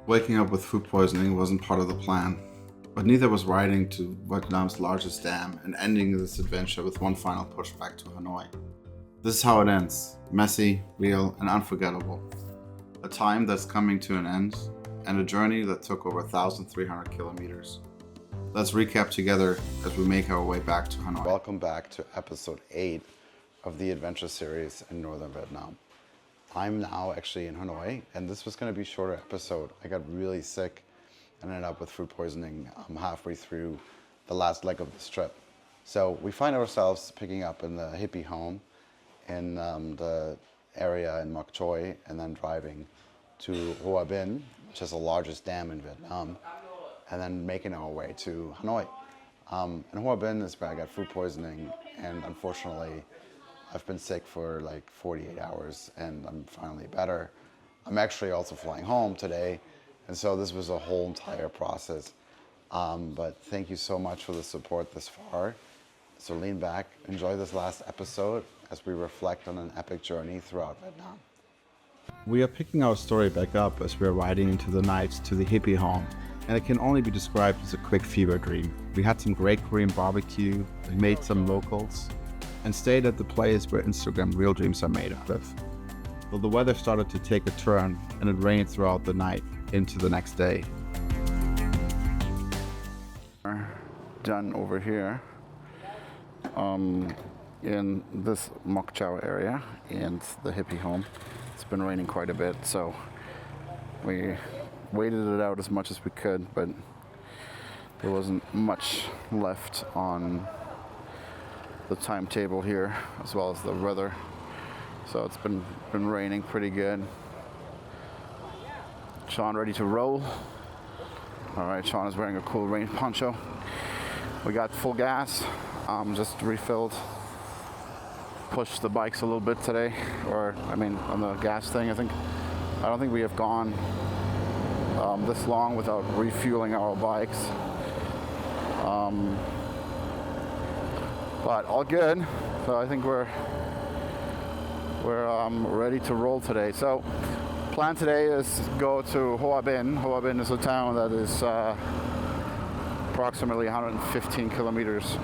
Waking up with food poisoning wasn't part of the plan, but neither was riding to Vietnam's largest dam and ending this adventure with one final push back to Hanoi. This is how it ends, messy, real, and unforgettable. A time that's coming to an end, and a journey that took over 1,300 kilometers. Let's recap together as we make our way back to Hanoi. Welcome back to episode 8 of the adventure series in northern Vietnam. I'm now actually in Hanoi, and this was going to be a shorter episode. I got really sick and ended up with food poisoning halfway through the last leg of this trip. So we find ourselves picking up in the Hippie home in the area in Moc Choi, and then driving to Hòa Bình, which is the largest dam in Vietnam, and then making our way to Hanoi. And Hòa Bình is where I got food poisoning, and unfortunately I've been sick for like 48 hours and I'm finally better. I'm actually also flying home today, and so this was a whole entire process. But thank you so much for the support this far. So lean back, enjoy this last episode as we reflect on an epic journey throughout Vietnam. We are picking our story back up as we are riding into the night to the Hippie home, and it can only be described as a quick fever dream. We had some great Korean barbecue, we made some locals, and stayed at the place where Instagram real dreams are made of. Well, the weather started to take a turn, and it rained throughout the night into the next day. Done over here in this Moc Chau area and the Hippie home. It's been raining quite a bit, so we waited it out as much as we could, but there wasn't much left on the timetable here, as well as the weather. So it's been raining pretty good. Sean ready to roll. All right, Sean is wearing a cool rain poncho. We got full gas, just refilled. Pushed the bikes a little bit today, on the gas thing. I don't think we have gone this long without refueling our bikes. But all good. So I think we're ready to roll today. So plan today is go to Hòa Bình. Hòa Bình is a town that is approximately 115 kilometers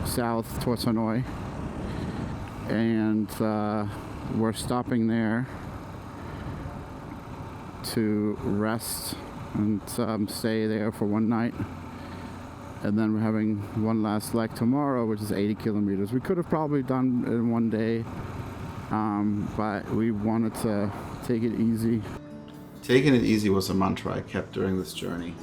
south towards Hanoi, and we're stopping there to rest and stay there for one night. And then we're having one last leg tomorrow, which is 80 kilometers. We could have probably done it in one day, but we wanted to take it easy. Taking it easy was a mantra I kept during this journey,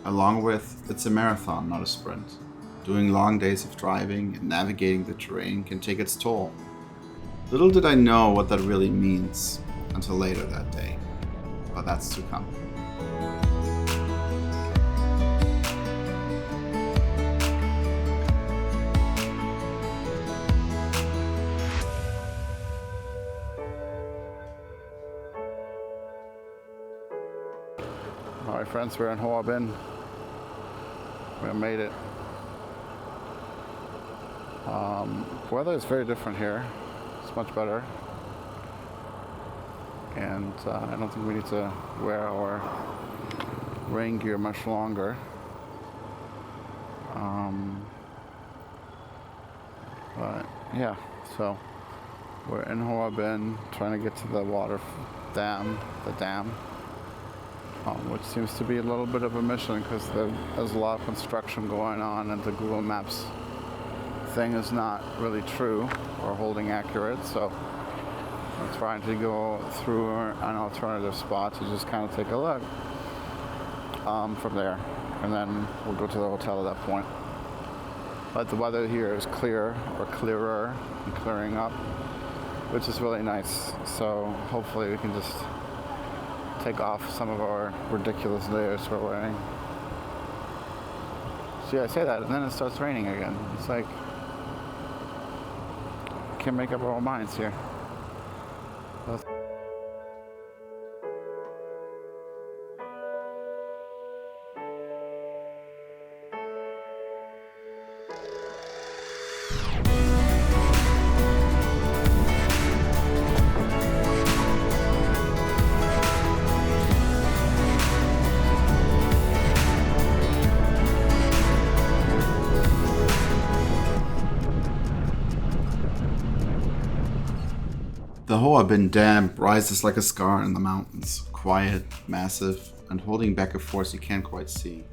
along with it's a marathon, not a sprint. Doing long days of driving and navigating the terrain can take its toll. Little did I know what that really means until later that day, but that's to come. All right, friends, we're in Hòa Bình. We made it. Weather is very different here. It's much better. And I don't think we need to wear our rain gear much longer. But yeah, so we're in Hòa Bình trying to get to the the dam. Which seems to be a little bit of a mission because there's a lot of construction going on, and the Google Maps thing is not really true or holding accurate. So I'm trying to go through an alternative spot to just kind of take a look from there, and then we'll go to the hotel at that point. But the weather here is clearer and clearing up, which is really nice. So hopefully we can just take off some of our ridiculous layers we're wearing. See, I say that, and then it starts raining again. It's like, we can't make up our own minds here. The Hòa Bình Dam rises like a scar in the mountains, quiet, massive, and holding back a force you can't quite see.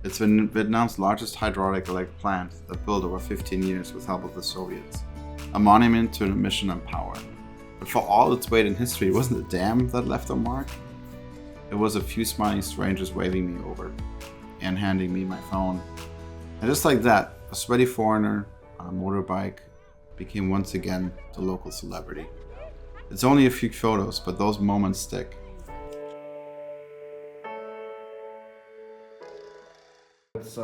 It's been Vietnam's largest hydraulic electric plant that built over 15 years with help of the Soviets. A monument to an emission and power. But for all its weight in history, it wasn't the dam that left a mark. It was a few smiling strangers waving me over and handing me my phone. And just like that, a sweaty foreigner on a motorbike became once again the local celebrity. It's only a few photos, but those moments stick. It's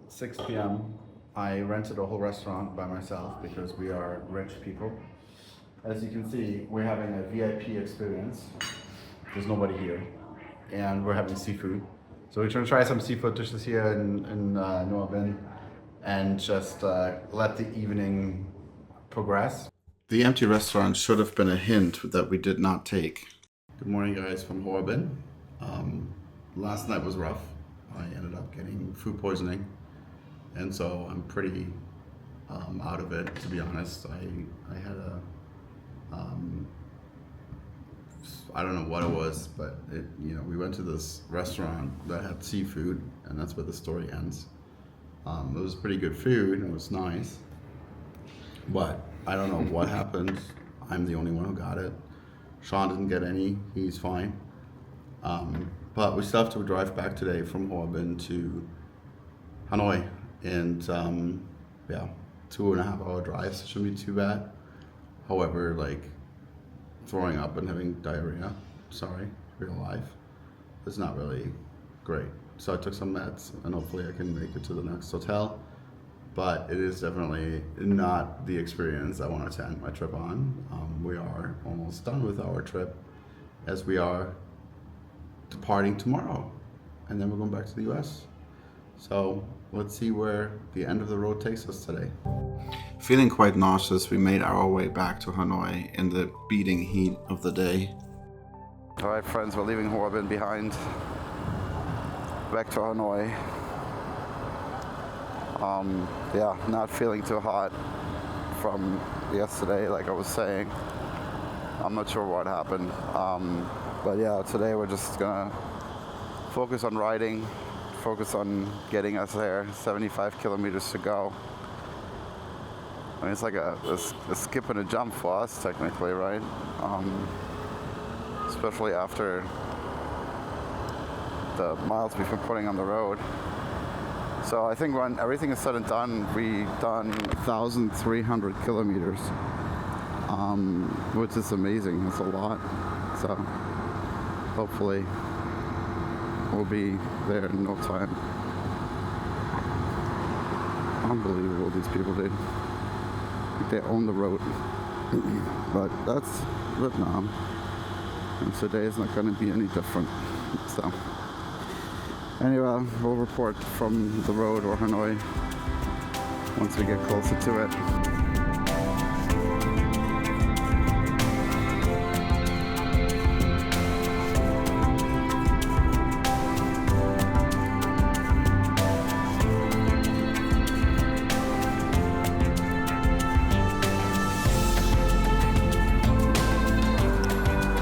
6 p.m. I rented a whole restaurant by myself because we are rich people. As you can see, we're having a VIP experience. There's nobody here. And we're having seafood. So we're trying to try some seafood dishes here in Hòa Bình and just let the evening progress. The empty restaurant should have been a hint that we did not take. Good morning, guys, from Hòa Bình. Last night was rough. I ended up getting food poisoning, and so I'm pretty out of it, to be honest. I had a I don't know what it was, but we went to this restaurant that had seafood, and that's where the story ends. It was pretty good food, and it was nice, but I don't know what happened. I'm the only one who got it. Sean didn't get any. He's fine. But we still have to drive back today from Hòa Bình to Hanoi, and 2.5 hour drive, so it shouldn't be too bad. However, throwing up and having diarrhea, real life, it's not really great. So I took some meds, and hopefully I can make it to the next hotel. But it is definitely not the experience I want to end my trip on. We are almost done with our trip, as we are departing tomorrow, and then we're going back to the US. So let's see where the end of the road takes us today. Feeling quite nauseous, we made our way back to Hanoi in the beating heat of the day. All right, friends, we're leaving Hòa Bình behind, back to Hanoi. Not feeling too hot from yesterday, like I was saying. I'm not sure what happened. But yeah, today we're just gonna focus on riding, focus on getting us there. 75 kilometers to go. I mean, it's like a skip and a jump for us, technically, right? Especially after the miles we've been putting on the road. So I think when everything is said and done, we've done 1,300 kilometers, which is amazing. It's a lot. So hopefully we'll be there in no time. Unbelievable, these people did. They own the road. But that's Vietnam, and today is not going to be any different. So anyway, we'll report from the road or Hanoi once we get closer to it.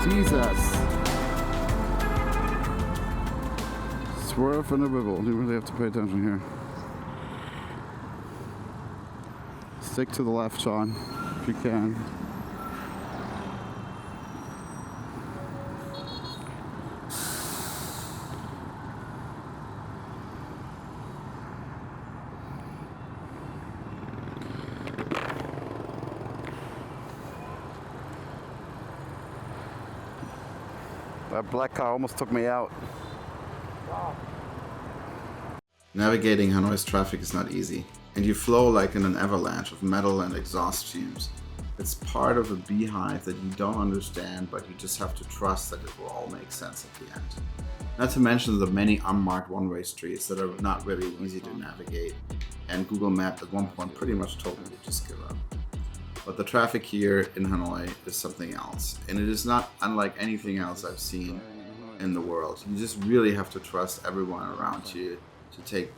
Jesus. Swerve in a wibble. You really have to pay attention here. Stick to the left, Sean, if you can. That black car almost took me out. Navigating Hanoi's traffic is not easy, and you flow like in an avalanche of metal and exhaust fumes. It's part of a beehive that you don't understand, but you just have to trust that it will all make sense at the end. Not to mention the many unmarked one-way streets that are not really easy to navigate, and Google Maps at one point pretty much told me to just give up. But the traffic here in Hanoi is something else, and it is not unlike anything else I've seen in the world. You just really have to trust everyone around you to take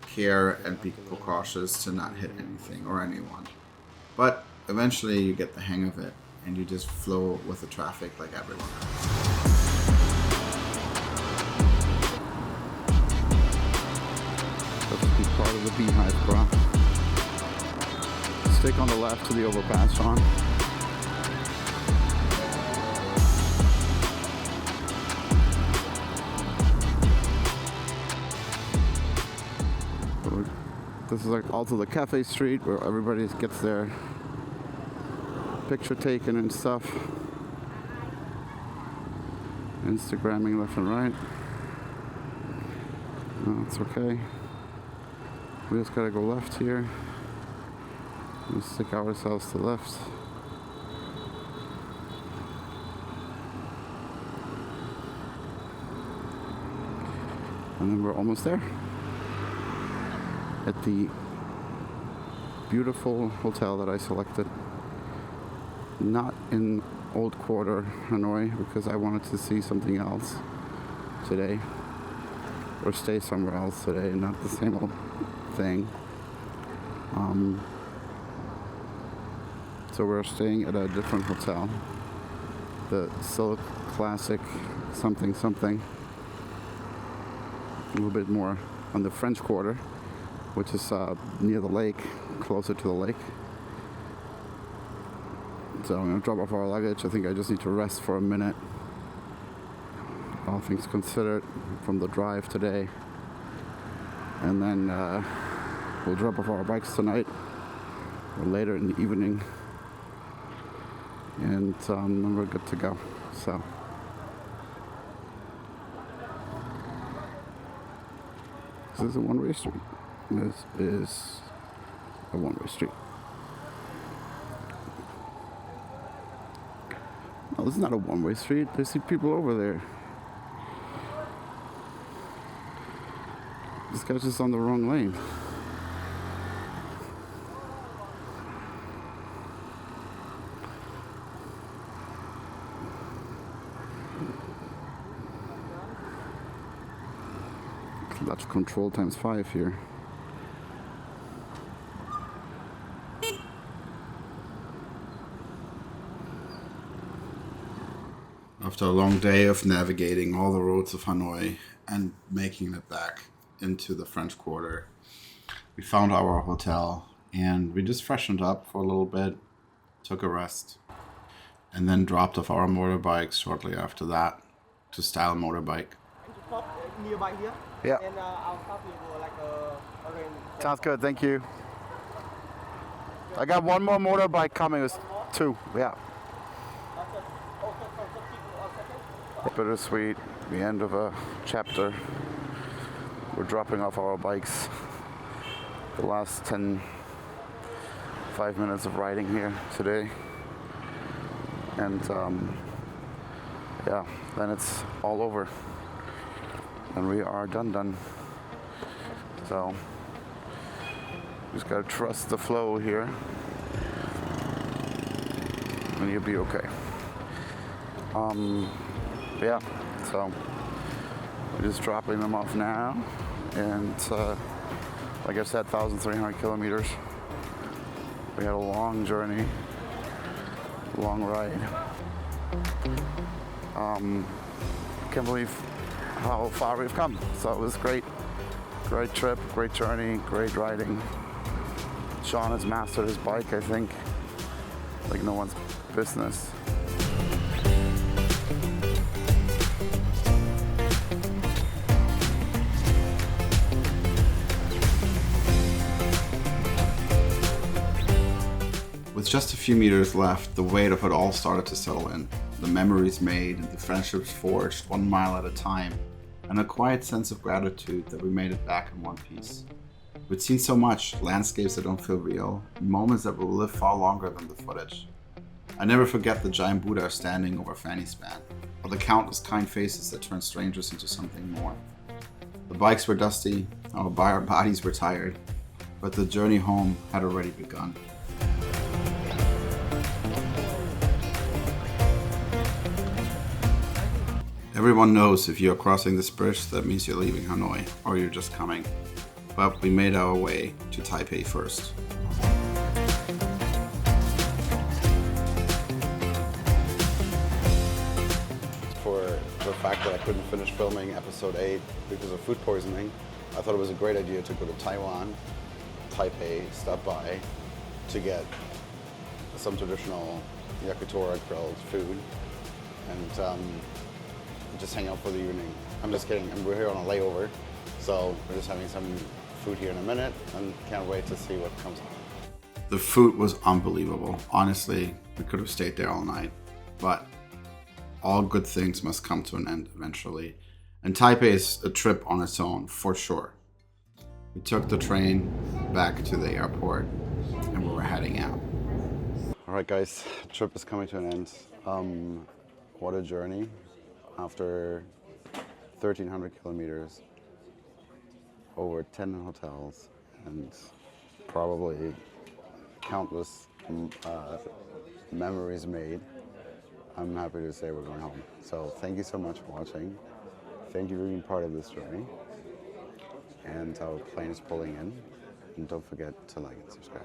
care and be cautious to not hit anything or anyone. But eventually you get the hang of it, and you just flow with the traffic like everyone else. That's be part of the beehive, bro. Stick on the left to the overpass, Sean. This is like also the cafe street where everybody gets their picture taken and stuff. Instagramming left and right. No, it's okay. We just gotta go left here. We'll stick ourselves to the left. And then we're almost there. At the beautiful hotel that I selected. Not in Old Quarter, Hanoi, because I wanted to see something else today. Or stay somewhere else today, not the same old thing. So we're staying at a different hotel. The Silk Classic something something. A little bit more on the French Quarter, which is near the lake, closer to the lake. So I'm gonna drop off our luggage. I think I just need to rest for a minute. All things considered from the drive today. And then we'll drop off our bikes tonight or later in the evening. And then we're good to go. So. Is this a one-way street? This is a one-way street. No, this is not a one-way street. I see people over there. This guy's just on the wrong lane. Clutch control times 5 here. After a long day of navigating all the roads of Hanoi and making it back into the French Quarter, we found our hotel and we just freshened up for a little bit, took a rest, and then dropped off our motorbikes shortly after that to Style Motorbike. Nearby here. Yeah. And I'll stop you for like a Sounds good, thank you. I got one more motorbike coming. It's 2, yeah. Bittersweet, the end of a chapter. We're dropping off our bikes. The last 5 minutes of riding here today. And yeah, then it's all over. And we are done. So, just gotta trust the flow here. And you'll be okay. Yeah, so we're just dropping them off now, and like I said, 1,300 kilometers. We had a long journey, long ride. Can't believe how far we've come. So it was great trip, great journey, great riding. Sean has mastered his bike, I think, like no one's business. With just a few meters left, the weight of it all started to settle in. The memories made and the friendships forged 1 mile at a time, and a quiet sense of gratitude that we made it back in one piece. We'd seen so much, landscapes that don't feel real, and moments that will live far longer than the footage. I never forget the giant Buddha standing over Fanny Span, or the countless kind faces that turned strangers into something more. The bikes were dusty, our bodies were tired, but the journey home had already begun. Everyone knows if you're crossing this bridge, that means you're leaving Hanoi, or you're just coming. But we made our way to Taipei first. that I couldn't finish filming episode 8 because of food poisoning, I thought it was a great idea to go to Taiwan, Taipei, stop by to get some traditional yakitora grilled food and just hang out for the evening. I'm just kidding, we're here on a layover, so we're just having some food here in a minute and can't wait to see what comes out. The food was unbelievable. Honestly, we could have stayed there all night, but all good things must come to an end eventually. And Taipei is a trip on its own, for sure. We took the train back to the airport and we were heading out. All right, guys, trip is coming to an end. What a journey. After 1,300 kilometers, over 10 hotels, and probably countless memories made, I'm happy to say we're going home. So thank you so much for watching. Thank you for being part of this journey. And our plane is pulling in. And don't forget to like and subscribe.